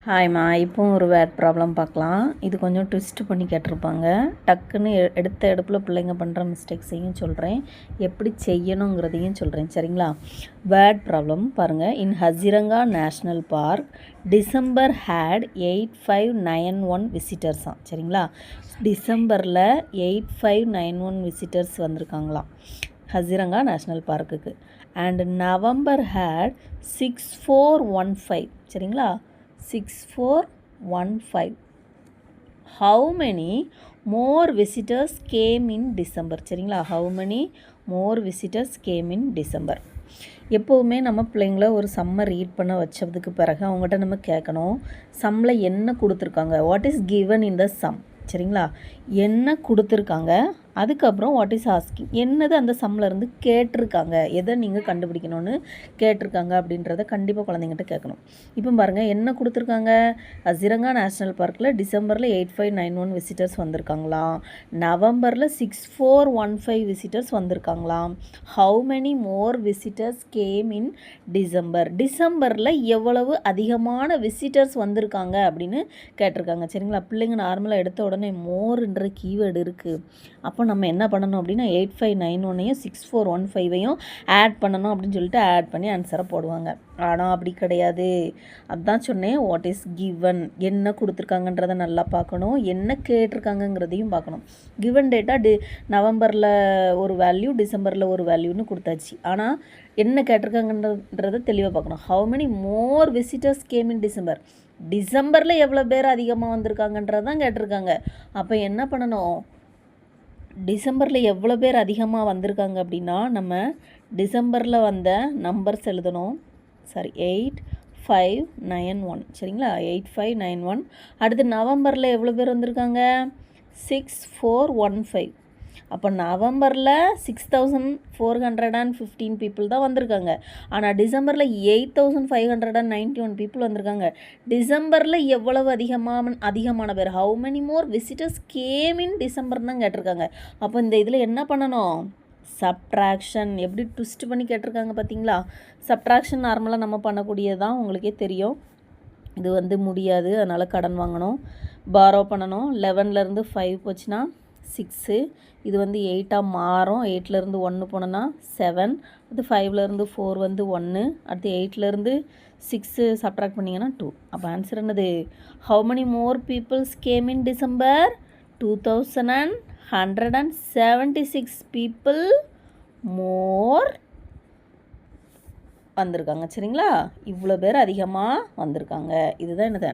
ஹாய்மா, இப்போ ஒரு word problem பார்க்கலாம். இது கொஞ்சம் ட்விஸ்ட் பண்ணி கேட்டிருப்பாங்க. டக்குன்னு எடுத்த எடுப்பில் பிள்ளைங்க பண்ணுற மிஸ்டேக்ஸையும் சொல்கிறேன், எப்படி செய்யணுங்கிறதையும் சொல்கிறேன். சரிங்களா? வேர்ட் ப்ராப்ளம் பாருங்கள். In Kaziranga national park December had 8591 விசிட்டர்ஸாம். சரிங்களா? டிசம்பரில் 8591 விசிட்டர்ஸ் வந்திருக்காங்களாம் ஹசிரங்கா நேஷ்னல் பார்க்குக்கு. And November had 6415. சரிங்களா? 6415. How many more visitors came in December? சரிங்களா? How many more visitors came in December? எப்போவுமே நம்ம பிள்ளைங்கள ஒரு சம்மை ரீட் பண்ண வச்சதுக்கு பிறகு அவங்ககிட்ட நம்ம கேட்கணும், சம்மில் என்ன கொடுத்துருக்காங்க, what is given in the some. சரிங்களா? என்ன கொடுத்துருக்காங்க, அதுக்கப்புறம் வாட் இஸ் ஆஸ்கிங், என்னது அந்த சம்மில் இருந்து கேட்டிருக்காங்க, எதை நீங்கள் கண்டுபிடிக்கணும்னு கேட்டிருக்காங்க அப்படின்றத கண்டிப்பாக குழந்தைங்கிட்ட கேட்கணும். இப்போ பாருங்கள், என்ன கொடுத்துருக்காங்க, ஹசிரங்கா நேஷ்னல் பார்க்கில் டிசம்பரில் 8591 விசிட்டர்ஸ் வந்திருக்காங்களாம், நவம்பரில் 6415 விசிட்டர்ஸ் வந்திருக்காங்களாம். How many more visitors came in December, டிசம்பரில் எவ்வளவு அதிகமான விசிட்டர்ஸ் வந்திருக்காங்க அப்படின்னு கேட்டிருக்காங்க. சரிங்களா? பிள்ளைங்க நார்மலாக எடுத்த உடனே மோர்ன்ற கீவேர்டு இருக்குது. அப்போ நம்ம என்ன பண்ணணும் அப்படின்னா 8591ஐயும் 6415ஐயும் ஆட் பண்ணணும் அப்படின்னு சொல்லிட்டு ஆட் பண்ணி ஆன்சரை போடுவாங்க. ஆனால் அப்படி கிடையாது. அதுதான் சொன்னேன், வாட் இஸ் கிவன், என்ன கொடுத்துருக்காங்கன்றதை நல்லா பார்க்கணும், என்ன கேட்டிருக்காங்கங்கிறதையும் பார்க்கணும். கிவன் டேட்டா நவம்பரில் ஒரு வேல்யூ, டிசம்பரில் ஒரு வேல்யூன்னு கொடுத்தாச்சு. ஆனால் என்ன கேட்டிருக்காங்கன்றதை தெளிவாக பார்க்கணும். How many more visitors came in December, டிசம்பரில் எவ்வளோ பேர் அதிகமாக வந்திருக்காங்கன்றது தான் கேட்டிருக்காங்க. அப்போ என்ன பண்ணணும், டிசம்பரில் எவ்வளோ பேர் அதிகமாக வந்திருக்காங்க அப்படின்னா நம்ம டிசம்பரில் வந்த நம்பர்ஸ் எழுதணும். சாரி, 8591. சரிங்களா? 8591. அடுத்து நவம்பரில் எவ்வளோ பேர் வந்திருக்காங்க, 6415. அப்போ நவம்பரில் 6415 பீப்புள் தான் வந்திருக்காங்க. ஆனால் டிசம்பரில் 8591 பீப்புள் வந்திருக்காங்க. டிசம்பரில் எவ்வளவு அதிகமான பேர், how many more visitors came in December தான் கேட்டிருக்காங்க. அப்போ இந்த இதில் என்ன பண்ணணும், சப்ட்ராக்ஷன். எப்படி ட்விஸ்ட் பண்ணி கேட்டிருக்காங்க பார்த்தீங்களா? சப்ட்ராக்ஷன் நார்மலாக நம்ம பண்ணக்கூடியதான், உங்களுக்கே தெரியும். இது முடியாது, அதனால் கடன் வாங்கணும், பாரோ பண்ணணும். 11லேருந்து 5 போச்சுன்னா 6, இது 8ஆக மாறும். 8லேருந்து 1 போனோன்னா 7, அடுத்து 5லேருந்து 4 1, அடுத்து 8லேருந்து 6 சப்ட்ராக்ட் பண்ணிங்கன்னா 2. அப்போ ஆன்சர் என்னது, how many more peoples came in December, 2176 people more வந்திருக்காங்க. சரிங்களா? இவ்வளோ பேர் அதிகமாக வந்திருக்காங்க. இதுதான் என்னது